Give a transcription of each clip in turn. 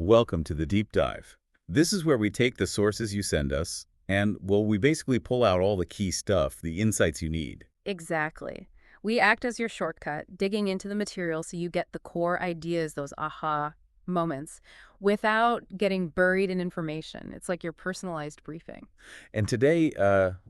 Welcome to the Deep Dive. This is where we take the sources you send us and, well, we basically pull out all the key stuff, the insights you need. Exactly. We act as your shortcut, digging into the material so you get the core ideas, those aha moments, without getting buried in information. It's like your personalized briefing. And today,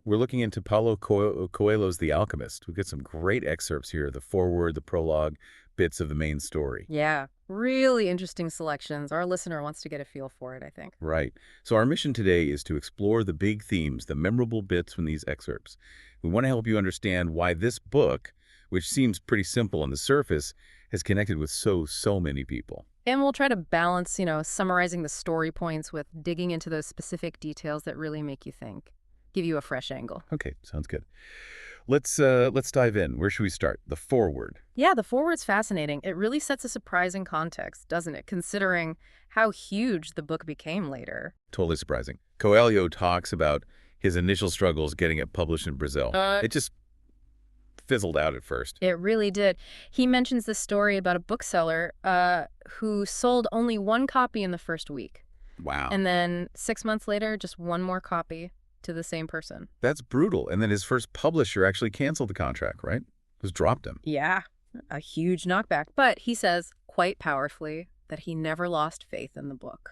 we're looking into Paulo Coelho's The Alchemist. We've got some great excerpts here, the foreword, the prologue, bits of the main story. Yeah, really interesting selections. Our listener wants to get a feel for it, I think. Right. So our mission today is to explore the big themes, the memorable bits from these excerpts. We want to help you understand why this book, which seems pretty simple on the surface, has connected with so many people. And we'll try to balance, summarizing the story points with digging into those specific details that really make you think, give you a fresh angle. Okay, sounds good. Let's dive in. Where should we start? The foreword. Yeah, the foreword's fascinating. It really sets a surprising context, doesn't it, considering how huge the book became later. Totally surprising. Coelho talks about his initial struggles getting it published in Brazil. It just fizzled out at first. It really did. He mentions this story about a bookseller who sold only one copy in the first week. Wow. And then 6 months later, just one more copy to the same person. That's brutal. And then his first publisher actually canceled the contract, right? Just dropped him. Yeah, a huge knockback. But he says, quite powerfully, that he never lost faith in the book.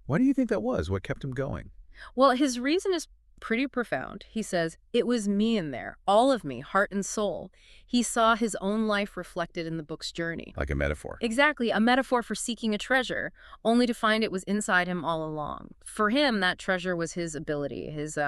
Why do you think that was? What kept him going? Well, his reason is pretty profound. He says, it was me in there, all of me, heart and soul. He saw his own life reflected in the book's journey. Like a metaphor. Exactly, a metaphor for seeking a treasure, only to find it was inside him all along. For him, that treasure was his ability, his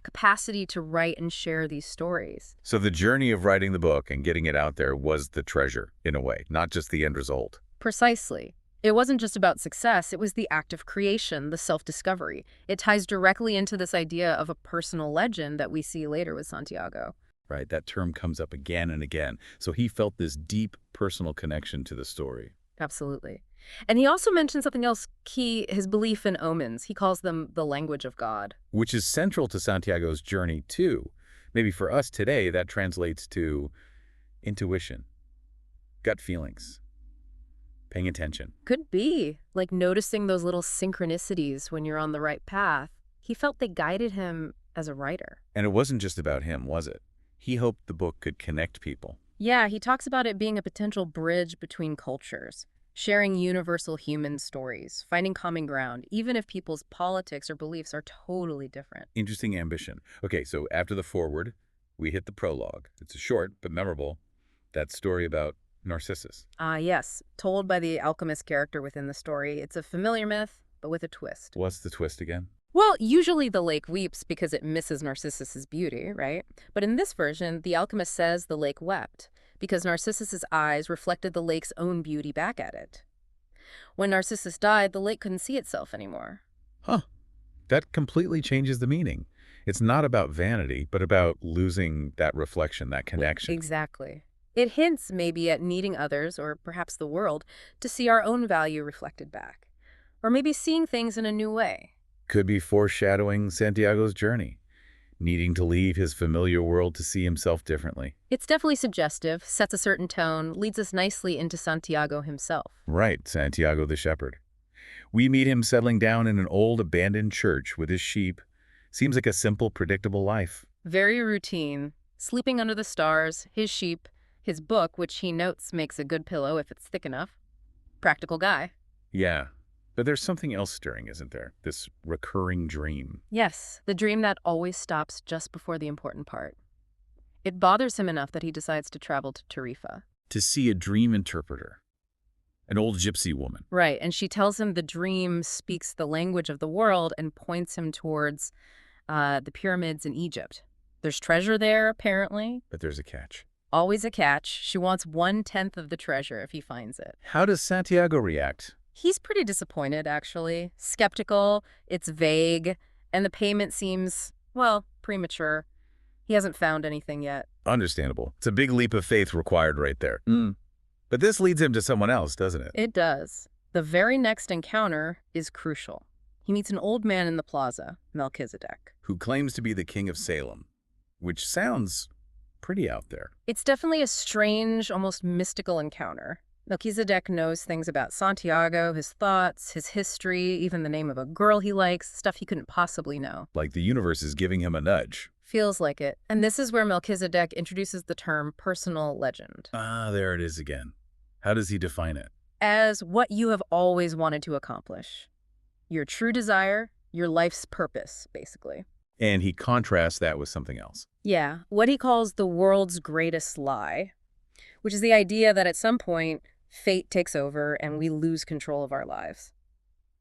capacity to write and share these stories. So the journey of writing the book and getting it out there was the treasure, in a way, not just the end result. Precisely. It wasn't just about success, it was the act of creation, the self-discovery. It ties directly into this idea of a personal legend that we see later with Santiago. Right, that term comes up again and again. So he felt this deep personal connection to the story. Absolutely. And he also mentioned something else key, his belief in omens. He calls them the language of God. Which is central to Santiago's journey, too. Maybe for us today, that translates to intuition, gut feelings, paying attention. Could be, like noticing those little synchronicities when you're on the right path. He felt they guided him as a writer. And it wasn't just about him, was it? He hoped the book could connect people. Yeah, he talks about it being a potential bridge between cultures, sharing universal human stories, finding common ground, even if people's politics or beliefs are totally different. Interesting ambition. Okay, so after the foreword, we hit the prologue. It's a short but memorable. That story about Narcissus. Yes, told by the alchemist character within the story. It's a familiar myth, but with a twist. What's the twist again? Well, usually the lake weeps because it misses Narcissus's beauty, right? But in this version, the alchemist says the lake wept because Narcissus's eyes reflected the lake's own beauty back at it. When Narcissus died, the lake couldn't see itself anymore. Huh. That completely changes the meaning. It's not about vanity, but about losing that reflection, that connection. Exactly. It hints maybe at needing others, or perhaps the world, to see our own value reflected back. Or maybe seeing things in a new way. Could be foreshadowing Santiago's journey, needing to leave his familiar world to see himself differently. It's definitely suggestive, sets a certain tone, leads us nicely into Santiago himself. Right, Santiago the shepherd. We meet him settling down in an old abandoned church with his sheep. Seems like a simple, predictable life. Very routine. Sleeping under the stars, his sheep, his book, which he notes makes a good pillow if it's thick enough. Practical guy. Yeah, but there's something else stirring, isn't there? This recurring dream. Yes, the dream that always stops just before the important part. It bothers him enough that he decides to travel to Tarifa. To see a dream interpreter. An old gypsy woman. Right, and she tells him the dream speaks the language of the world and points him towards the pyramids in Egypt. There's treasure there, apparently. But there's a catch. Always a catch. She wants 1/10 of the treasure if he finds it. How does Santiago react? He's pretty disappointed, actually. Skeptical, it's vague, and the payment seems, well, premature. He hasn't found anything yet. Understandable. It's a big leap of faith required right there. But this leads him to someone else, doesn't it? It does. The very next encounter is crucial. He meets an old man in the plaza, Melchizedek. Who claims to be the king of Salem, which sounds pretty out there. It's definitely a strange, almost mystical encounter. Melchizedek knows things about Santiago, his thoughts, his history, even the name of a girl he likes, stuff he couldn't possibly know. Like the universe is giving him a nudge. Feels like it. And this is where Melchizedek introduces the term personal legend. Ah, there it is again. How does he define it? As what you have always wanted to accomplish. Your true desire, your life's purpose, basically. And he contrasts that with something else. Yeah, what he calls the world's greatest lie, which is the idea that at some point, fate takes over and we lose control of our lives.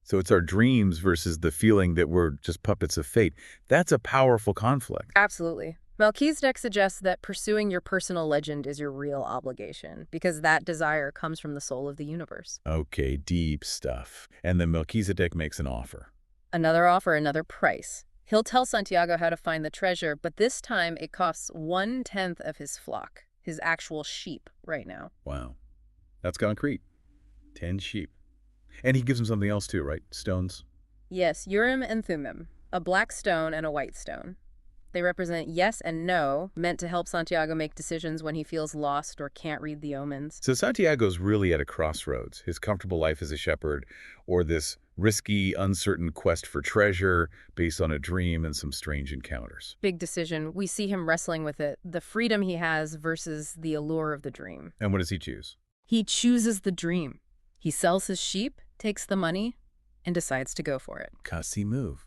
So it's our dreams versus the feeling that we're just puppets of fate. That's a powerful conflict. Absolutely. Melchizedek suggests that pursuing your personal legend is your real obligation, because that desire comes from the soul of the universe. Okay, deep stuff. And then Melchizedek makes an offer. Another offer, another price. He'll tell Santiago how to find the treasure, but this time it costs 1/10 of his flock, his actual sheep right now. Wow. That's concrete. 10 sheep. And he gives him something else too, right? Stones? Yes, Urim and Thummim, a black stone and a white stone. They represent yes and no, meant to help Santiago make decisions when he feels lost or can't read the omens. So Santiago's really at a crossroads. His comfortable life as a shepherd, or this risky, uncertain quest for treasure based on a dream and some strange encounters. Big decision. We see him wrestling with it, the freedom he has versus the allure of the dream. And what does he choose? He chooses the dream. He sells his sheep, takes the money, and decides to go for it. Cussy move.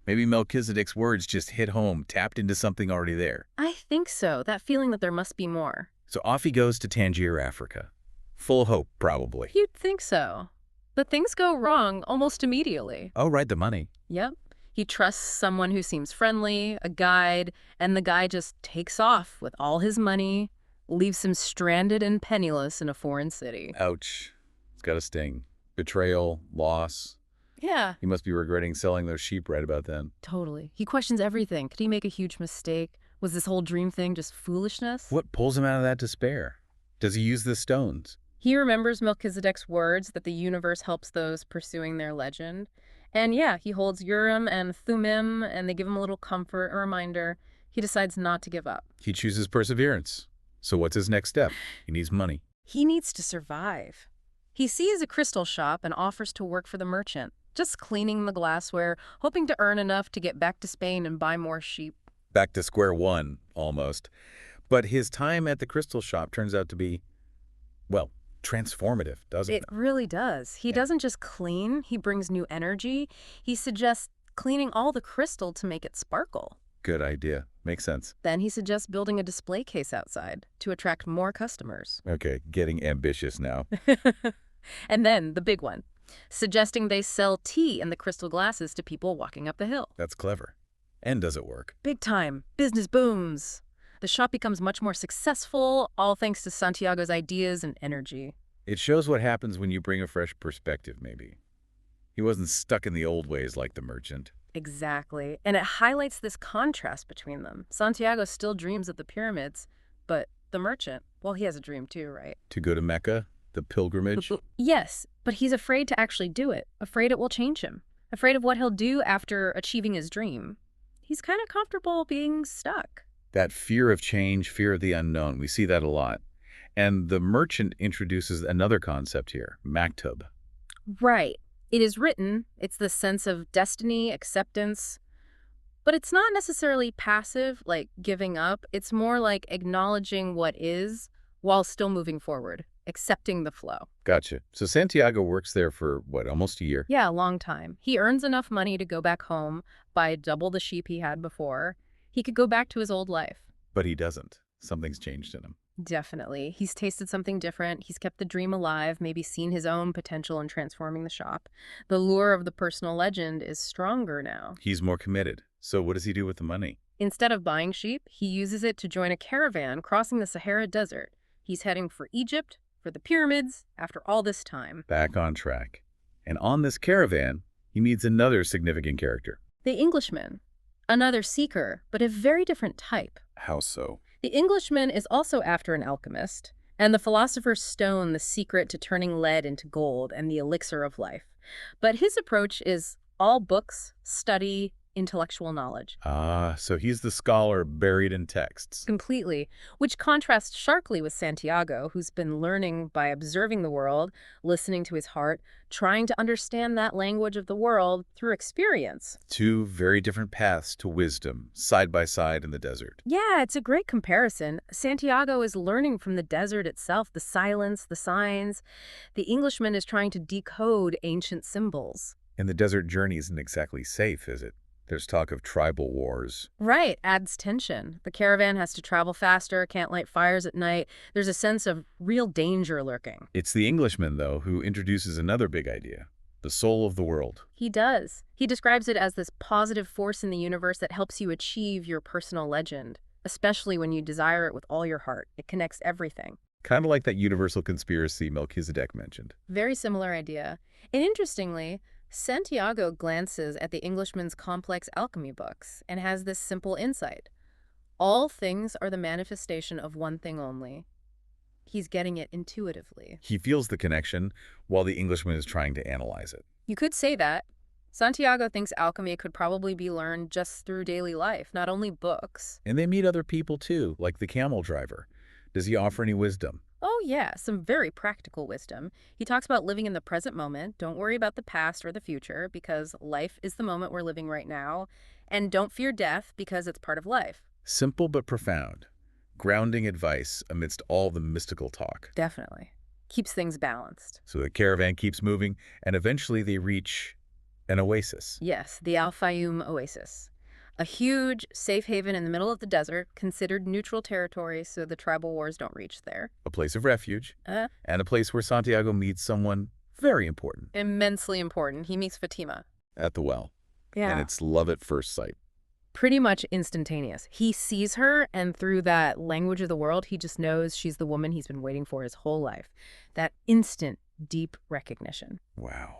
Maybe Melchizedek's words just hit home, tapped into something already there. I think so, that feeling that there must be more. So off he goes to Tangier, Africa. Full of hope, probably. You'd think so. But things go wrong almost immediately. Oh, right, the money. Yep. He trusts someone who seems friendly, a guide, and the guy just takes off with all his money, leaves him stranded and penniless in a foreign city. Ouch. It's got a sting. Betrayal, loss. Yeah. He must be regretting selling those sheep right about then. Totally. He questions everything. Could he make a huge mistake? Was this whole dream thing just foolishness? What pulls him out of that despair? Does he use the stones? He remembers Melchizedek's words that the universe helps those pursuing their legend. And yeah, he holds Urim and Thummim, and they give him a little comfort, a reminder. He decides not to give up. He chooses perseverance. So what's his next step? He needs money. He needs to survive. He sees a crystal shop and offers to work for the merchant, just cleaning the glassware, hoping to earn enough to get back to Spain and buy more sheep. Back to square one, almost. But his time at the crystal shop turns out to be, well, transformative, doesn't it? It really does. He doesn't just clean, he brings new energy. He suggests cleaning all the crystal to make it sparkle. Good idea. Makes sense. Then he suggests building a display case outside to attract more customers. Okay, getting ambitious now. And then the big one, suggesting they sell tea in the crystal glasses to people walking up the hill. That's clever. And does it work? Big time. Business booms. The shop becomes much more successful, all thanks to Santiago's ideas and energy. It shows what happens when you bring a fresh perspective, maybe. He wasn't stuck in the old ways like the merchant. Exactly. And it highlights this contrast between them. Santiago still dreams of the pyramids, but the merchant, well, he has a dream too, right? To go to Mecca, the pilgrimage. Yes, but he's afraid to actually do it, afraid it will change him, afraid of what he'll do after achieving his dream. He's kind of comfortable being stuck. That fear of change, fear of the unknown, we see that a lot. And the merchant introduces another concept here, Maktub. Right. It is written, it's the sense of destiny, acceptance, but it's not necessarily passive, like giving up. It's more like acknowledging what is while still moving forward, accepting the flow. Gotcha. So Santiago works there for, what, almost a year? Yeah, a long time. He earns enough money to go back home, buy double the sheep he had before. He could go back to his old life. But he doesn't. Something's changed in him. Definitely. He's tasted something different. He's kept the dream alive, maybe seen his own potential in transforming the shop. The lure of the personal legend is stronger now. He's more committed. So what does he do with the money? Instead of buying sheep, he uses it to join a caravan crossing the Sahara Desert. He's heading for Egypt, for the pyramids, after all this time. Back on track. And on this caravan, he meets another significant character. The Englishman. Another seeker, but a very different type. How so? The Englishman is also after an alchemist, and the philosopher's stone the secret to turning lead into gold and the elixir of life. But his approach is all books, study, intellectual knowledge. Ah, so he's the scholar buried in texts. Completely, which contrasts sharply with Santiago, who's been learning by observing the world, listening to his heart, trying to understand that language of the world through experience. Two very different paths to wisdom, side by side in the desert. Yeah, it's a great comparison. Santiago is learning from the desert itself, the silence, the signs. The Englishman is trying to decode ancient symbols. And the desert journey isn't exactly safe, is it? There's talk of tribal wars. Right, adds tension. The caravan has to travel faster, can't light fires at night. There's a sense of real danger lurking. It's the Englishman, though, who introduces another big idea, the soul of the world. He does. He describes it as this positive force in the universe that helps you achieve your personal legend, especially when you desire it with all your heart. It connects everything. Kind of like that universal conspiracy Melchizedek mentioned. Very similar idea. And interestingly, Santiago glances at the Englishman's complex alchemy books and has this simple insight. All things are the manifestation of one thing only. He's getting it intuitively. He feels the connection while the Englishman is trying to analyze it. You could say that. Santiago thinks alchemy could probably be learned just through daily life, not only books. And they meet other people too, like the camel driver. Does he offer any wisdom? Oh yeah, some very practical wisdom. He talks about living in the present moment. Don't worry about the past or the future because life is the moment we're living right now. And don't fear death because it's part of life. Simple but profound. Grounding advice amidst all the mystical talk. Definitely. Keeps things balanced. So the caravan keeps moving, and eventually they reach an oasis. Yes, the Al Fayoum Oasis. A huge, safe haven in the middle of the desert, considered neutral territory so the tribal wars don't reach there. A place of refuge, and a place where Santiago meets someone very important. Immensely important. He meets Fatima. At the well. Yeah. And it's love at first sight. Pretty much instantaneous. He sees her, and through that language of the world, he just knows she's the woman he's been waiting for his whole life. That instant, deep recognition. Wow.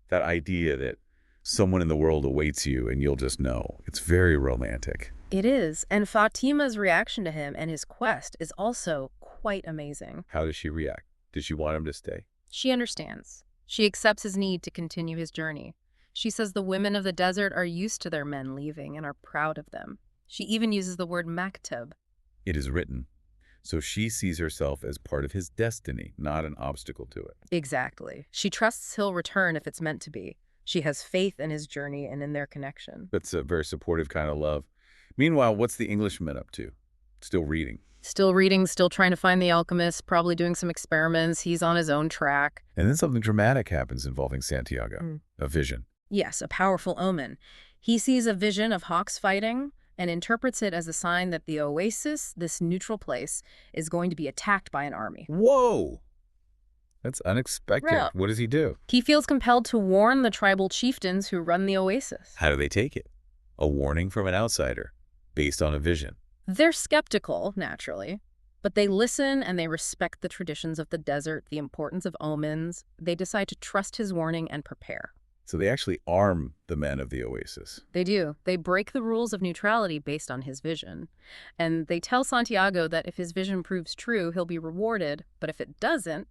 That idea that someone in the world awaits you and you'll just know. It's very romantic. It is. And Fatima's reaction to him and his quest is also quite amazing. How does she react? Does she want him to stay? She understands. She accepts his need to continue his journey. She says the women of the desert are used to their men leaving and are proud of them. She even uses the word Maktub. It is written. So she sees herself as part of his destiny, not an obstacle to it. Exactly. She trusts he'll return if it's meant to be. She has faith in his journey and in their connection. That's a very supportive kind of love. Meanwhile, what's the Englishman up to? Still reading. Still reading, still trying to find the alchemist, probably doing some experiments. He's on his own track. And then something dramatic happens involving Santiago. A vision. Yes, a powerful omen. He sees a vision of hawks fighting and interprets it as a sign that the oasis, this neutral place, is going to be attacked by an army. Whoa! That's unexpected. Right. What does he do? He feels compelled to warn the tribal chieftains who run the oasis. How do they take it? A warning from an outsider, based on a vision. They're skeptical, naturally, but they listen and they respect the traditions of the desert, the importance of omens. They decide to trust his warning and prepare. So they actually arm the men of the oasis. They do. They break the rules of neutrality based on his vision. And they tell Santiago that if his vision proves true, he'll be rewarded, but if it doesn't,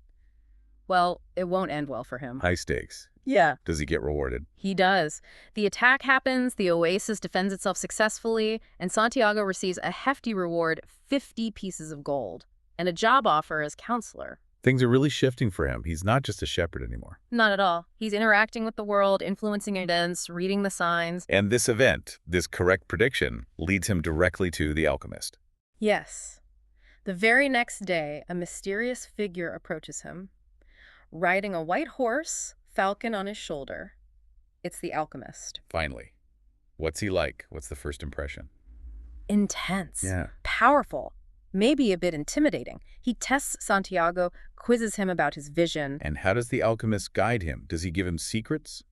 well, it won't end well for him. High stakes. Yeah. Does he get rewarded? He does. The attack happens, the oasis defends itself successfully, and Santiago receives a hefty reward, 50 pieces of gold, and a job offer as counselor. Things are really shifting for him. He's not just a shepherd anymore. Not at all. He's interacting with the world, influencing events, reading the signs. And this event, this correct prediction, leads him directly to the alchemist. Yes. The very next day, a mysterious figure approaches him, riding a white horse, falcon on his shoulder. It's the alchemist. Finally. What's he like? What's the first impression? Intense. Yeah. Powerful. Maybe a bit intimidating. He tests Santiago, quizzes him about his vision. And how does the alchemist guide him? Does he give him secrets?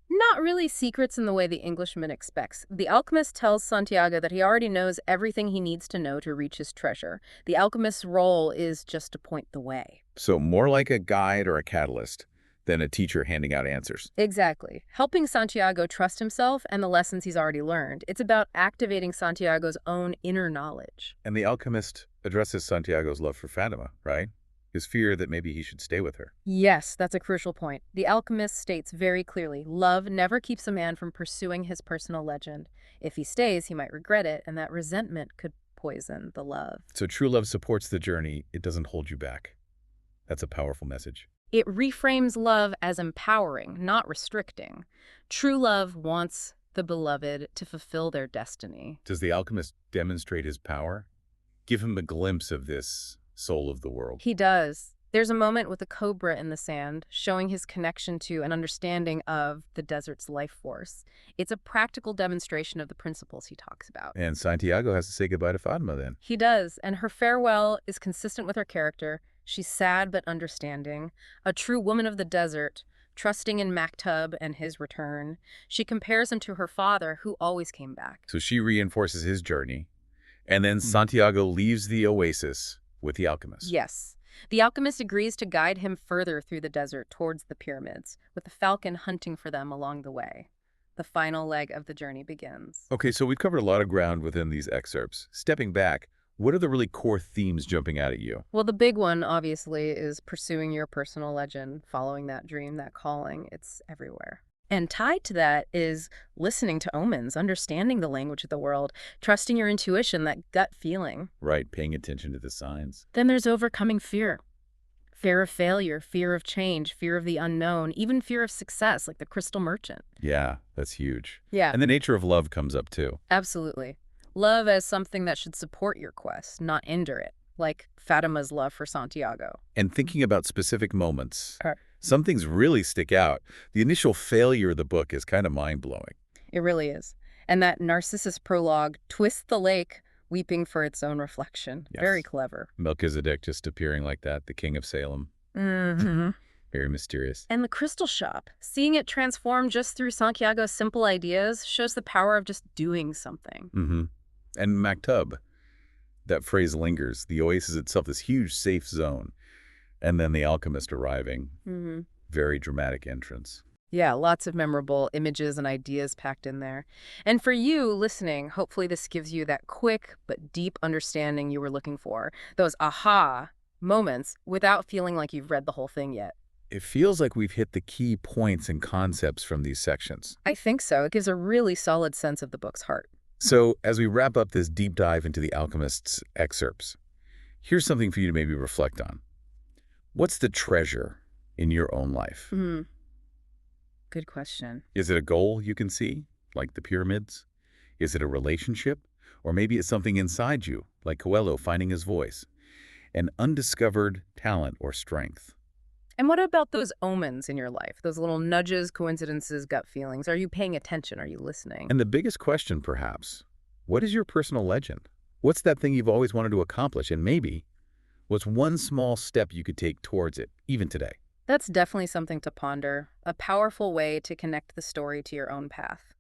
Not really secrets in the way the Englishman expects. The alchemist tells Santiago that he already knows everything he needs to know to reach his treasure. The alchemist's role is just to point the way. So more like a guide or a catalyst than a teacher handing out answers. Exactly. Helping Santiago trust himself and the lessons he's already learned. It's about activating Santiago's own inner knowledge. And the alchemist addresses Santiago's love for Fatima, right? his fear that maybe he should stay with her. Yes, that's a crucial point. The alchemist states very clearly, love never keeps a man from pursuing his personal legend. If he stays, he might regret it, and that resentment could poison the love. So true love supports the journey. It doesn't hold you back. That's a powerful message. It reframes love as empowering, not restricting. True love wants the beloved to fulfill their destiny. Does the alchemist demonstrate his power? Give him a glimpse of this soul of the world. He does. There's a moment with a cobra in the sand, showing his connection to an understanding of the desert's life force. It's a practical demonstration of the principles he talks about. And Santiago has to say goodbye to Fatima then. He does, and her farewell is consistent with her character. She's sad but understanding, a true woman of the desert, trusting in Maktub and his return. She compares him to her father, who always came back. So she reinforces his journey. And then Santiago leaves the oasis with the alchemist. Yes. The alchemist agrees to guide him further through the desert towards the pyramids, with the falcon hunting for them along the way. The final leg of the journey begins. Okay, so we've covered a lot of ground within these excerpts. Stepping back, what are the really core themes jumping out at you? Well, the big one, obviously, is pursuing your personal legend, following that dream, that calling. It's everywhere. And tied to that is listening to omens, understanding the language of the world, trusting your intuition, that gut feeling. Right, paying attention to the signs. Then there's overcoming fear. Fear of failure, fear of change, fear of the unknown, even fear of success, like the crystal merchant. Yeah, that's huge. Yeah, And the nature of love comes up too. absolutely. Love as something that should support your quest, not hinder it, like Fatima's love for Santiago. And thinking about specific moments, Uh. some things really stick out. The initial failure of the book is kind of mind-blowing. It really is. And that Narcissus prologue twists the lake, weeping for its own reflection. Yes. Very clever. Melchizedek just appearing like that, the king of Salem. Mm-hmm. Very mysterious. And the crystal shop, seeing it transform just through Santiago's simple ideas shows the power of just doing something. Mm-hmm. And Maktub, that phrase lingers. The oasis itself, this huge safe zone. And then the alchemist arriving. Mm-hmm. Very dramatic entrance. Yeah, lots of memorable images and ideas packed in there. And for you listening, hopefully this gives you that quick but deep understanding you were looking for. Those aha moments without feeling like you've read the whole thing yet. It feels like we've hit the key points and concepts from these sections. I think so. It gives a really solid sense of the book's heart. So as we wrap up this deep dive into the Alchemist's excerpts, here's something for you to maybe reflect on. What's the treasure in your own life? Mm-hmm. Good question. Is it a goal you can see, like the pyramids? Is it a relationship? Or maybe it's something inside you, like Coelho finding his voice, an undiscovered talent or strength. And what about those omens in your life? Those little nudges, coincidences, gut feelings? Are you paying attention? Are you listening? And the biggest question, perhaps, what is your personal legend? What's that thing you've always wanted to accomplish? And maybe, what's one small step you could take towards it, even today? That's definitely something to ponder, a powerful way to connect the story to your own path.